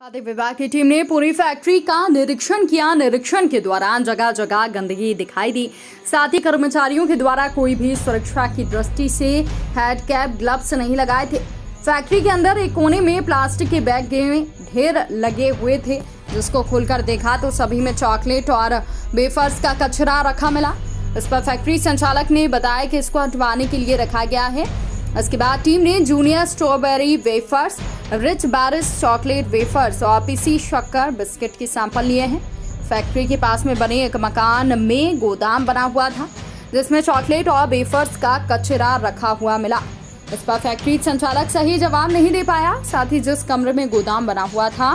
खाद्य विभाग की टीम ने पूरी फैक्ट्री का निरीक्षण किया। निरीक्षण के दौरान जगह जगह गंदगी दिखाई दी। साथ ही कर्मचारियों के द्वारा कोई भी सुरक्षा की दृष्टि से हेड कैप, ग्लव्स नहीं लगाए थे। फैक्ट्री के अंदर एक कोने में प्लास्टिक के बैग के ढेर लगे हुए थे, जिसको खोलकर देखा तो सभी में चॉकलेट और वेफर्स का कचरा रखा मिला। इस पर फैक्ट्री संचालक ने बताया कि इसको हटवाने के लिए रखा गया है। इसके बाद टीम ने junior strawberry wafers, rich berries chocolate wafers और पीसी शक्कर बिस्किट के सैंपल लिए हैं। फैक्ट्री के पास में बने एक मकान में गोदाम बना हुआ था, जिसमें चॉकलेट और वेफर्स का कचरा रखा हुआ मिला। इस पर फैक्ट्री संचालक सही जवाब नहीं दे पाया। साथ ही जिस कमरे में गोदाम बना हुआ था,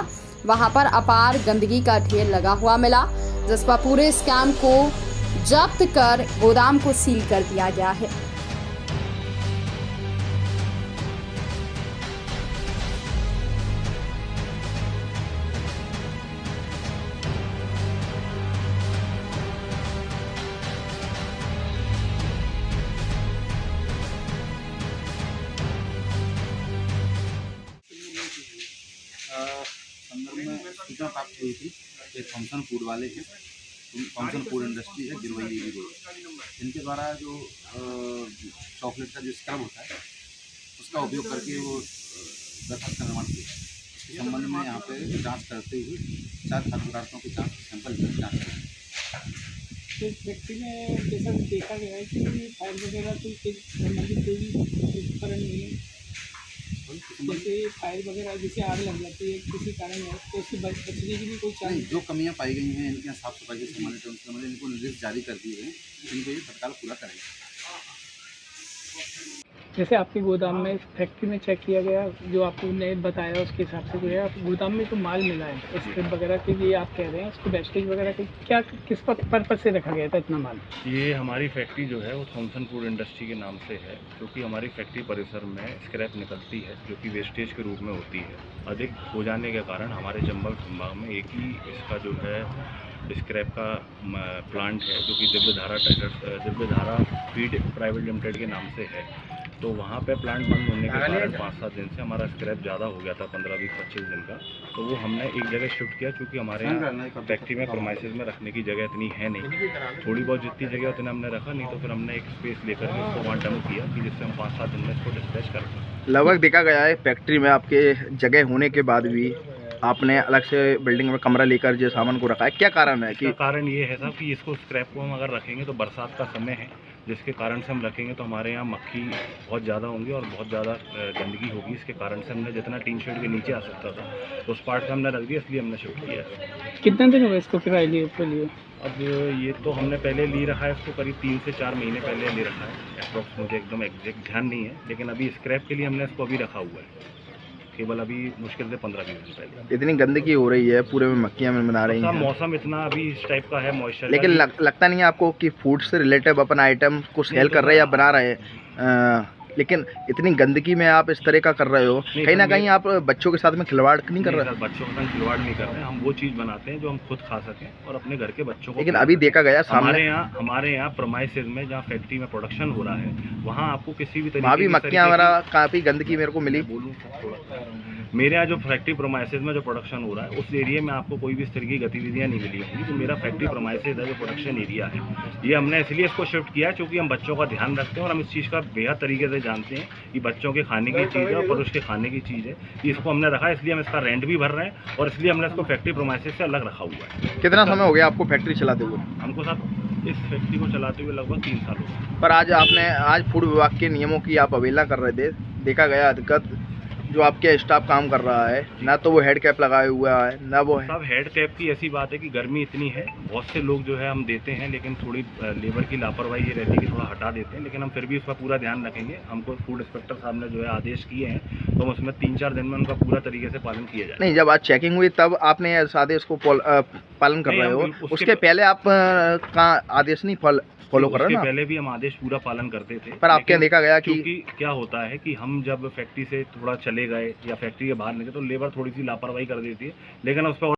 वहां पर अपार गंदगी का ढेर लगा हुआ मिला, जिस पर पूरे स्कैम को जब्त कर गोदाम को सील कर दिया गया है। संदर्भ में सूचना प्राप्त हुई थी। एक थॉमसन फूड वाले हैं, थॉमसन फूड इंडस्ट्री है गिरवई रोड, इनके द्वारा जो चॉकलेट का जो स्क्रब होता है उसका उपयोग करके वो दरखास्त का निर्माण किया। इस संबंध में यहाँ पे जांच करते हुए 4 खाद्य पदार्थों की सैंपल की जाँच करेंगे। तो फैक्ट्री में जैसा देखा गया है कि फायर वगैरह तो संबंधित कोई उपकरण नहीं है, जैसे फायर वगैरह जैसे आग लग जाती है किसी कारण है तो उससे बचने की भी कोई चांस? जो कमियां पाई गई हैं इनके साफ सफाई के संबंधित उनके संबंधित इनको निर्देश जारी कर दिए हैं, इनको ये तत्काल पूरा करेंगे। जैसे आपके गोदाम में फैक्ट्री में चेक किया गया, जो आपने बताया उसके हिसाब से जो है आप गोदाम में जो माल मिला है स्क्रिप वगैरह के लिए आप कह रहे हैं उसको वेस्टेज वगैरह के क्या किस पर्पज से रखा गया था इतना माल? ये हमारी फैक्ट्री जो है वो थॉमसन फूड इंडस्ट्री के नाम से है, क्योंकि हमारी फैक्ट्री परिसर में स्क्रैप निकलती है जो कि वेस्टेज के रूप में होती है। अधिक हो जाने के कारण हमारे चंबल संभाग में एक ही इसका जो है स्क्रैप का प्लांट है, जो कि दिव्यधारा फीड प्राइवेट लिमिटेड के नाम से है। तो वहाँ पे प्लांट बंद होने के कारण 5-7 दिन से हमारा स्क्रैप ज़्यादा हो गया था, 15-20-25 दिन का। तो वो हमने एक जगह शिफ्ट किया, क्योंकि हमारे यहाँ फैक्ट्री में प्रोमाइसेस में रखने की जगह इतनी है नहीं। थोड़ी बहुत जितनी जगह उतने हमने रखा, नहीं तो फिर हमने एक स्पेस लेकर के उसको वहाँ डंप किया कि जिससे हम 5-7 दिन में इसको डिस्पैच कर पाएँ। लगभग देखा गया है फैक्ट्री में आपके जगह होने के बाद भी आपने अलग से बिल्डिंग में कमरा लेकर जो सामान को रखा है, क्या कारण है? कि कारण ये है साहब कि इसको स्क्रैप को हम अगर रखेंगे तो बरसात का समय है, जिसके कारण से हम रखेंगे तो हमारे यहाँ मक्खी बहुत ज़्यादा होंगी और बहुत ज़्यादा गंदगी होगी। इसके कारण से हमने जितना टीन शेड के नीचे आ सकता था उस पार्ट का हमने रख दिया, इसलिए हमने शिफ्ट किया। कितने दिन हुए इसको किराए लिए? अब ये तो हमने पहले ली रखा है, इसको करीब 3 से 4 महीने पहले ले रखा है अप्रॉक्स, मुझे एकदम एग्जैक्ट ध्यान नहीं है, लेकिन अभी स्क्रैप के लिए हमने इसको अभी रखा हुआ है, केवल अभी मुश्किल से 15-20 दिन पहले। इतनी गंदगी हो रही है, पूरे में मक्खियाँ बना रही हैं। मौसम इतना अभी इस टाइप का है, मॉइस्चर, लेकिन लगता नहीं है आपको कि फूड से रिलेटेड अपन आइटम को सेल कर रहे हैं या बना रहे हैं, लेकिन इतनी गंदगी में आप इस तरह का कर रहे हो, कहीं ना कहीं आप बच्चों के साथ में खिलवाड़ नहीं कर रहे? बच्चों के साथ खिलवाड़ नहीं कर रहे हैं, हम वो चीज़ बनाते हैं जो हम खुद खा सकें और अपने घर के बच्चों को। लेकिन अभी देखा गया हमारे यहाँ प्रोमाइसेस में जहाँ फैक्ट्री में प्रोडक्शन हो रहा है, वहाँ आपको किसी भी तरीके वहाँ भी मक्खियाँ वगैरह काफ़ी गंदगी मेरे को मिली। मेरे यहाँ जो फैक्ट्री प्रोमाइसेस में जो प्रोडक्शन हो रहा है उस एरिया में आपको कोई भी इस तरह की गतिविधियाँ नहीं मिली होंगी। जो मेरा फैक्ट्री प्रोमाइसेस है, जो प्रोडक्शन एरिया है, ये हमने इसलिए इसको शिफ्ट किया क्योंकि हम बच्चों का ध्यान रखते हैं और हम इस चीज़ का बेहद तरीके से जानते हैं कि बच्चों के खाने की चीज़ है और पुरुष के खाने की चीज़ है। इसको हमने रखा है, इसलिए हम इसका रेंट भी भर रहे हैं और इसलिए हमने इसको फैक्ट्री प्रोमाइसेस से अलग रखा हुआ है। कितना समय हो गया आपको फैक्ट्री चलाते हुए? हमको साहब इस फैक्ट्री को चलाते हुए लगभग 3 साल हो गए। पर आज फूड विभाग के नियमों की आप अवहेलना कर रहे थे। देखा गया अधिकतर जो आपके स्टाफ काम कर रहा है, ना तो वो हेड कैप लगाए हुआ है, ना वो है। सब हेड कैप की ऐसी बात है कि गर्मी इतनी है, बहुत से लोग जो है हम देते हैं, लेकिन थोड़ी लेबर की लापरवाही ये रहती है कि थोड़ा हटा देते हैं, लेकिन हम फिर भी उसका पूरा ध्यान रखेंगे। हमको फूड इंस्पेक्टर साहब ने जो है आदेश किए हैं, तो हम उसमें 3-4 दिन में उनका पूरा तरीके से पालन किया जाए। नहीं, जब आज चेकिंग हुई तब आपने इस आदेश को पालन कर रहे हो, उसके पहले आप का आदेश नहीं फॉलो कर रहे हो ना? पहले भी हम आदेश पूरा पालन करते थे, पर आपके देखा गया कि क्या होता है कि हम जब फैक्ट्री से थोड़ा चले गए या फैक्ट्री के बाहर निकले तो लेबर थोड़ी सी लापरवाही कर देती है, लेकिन उस पर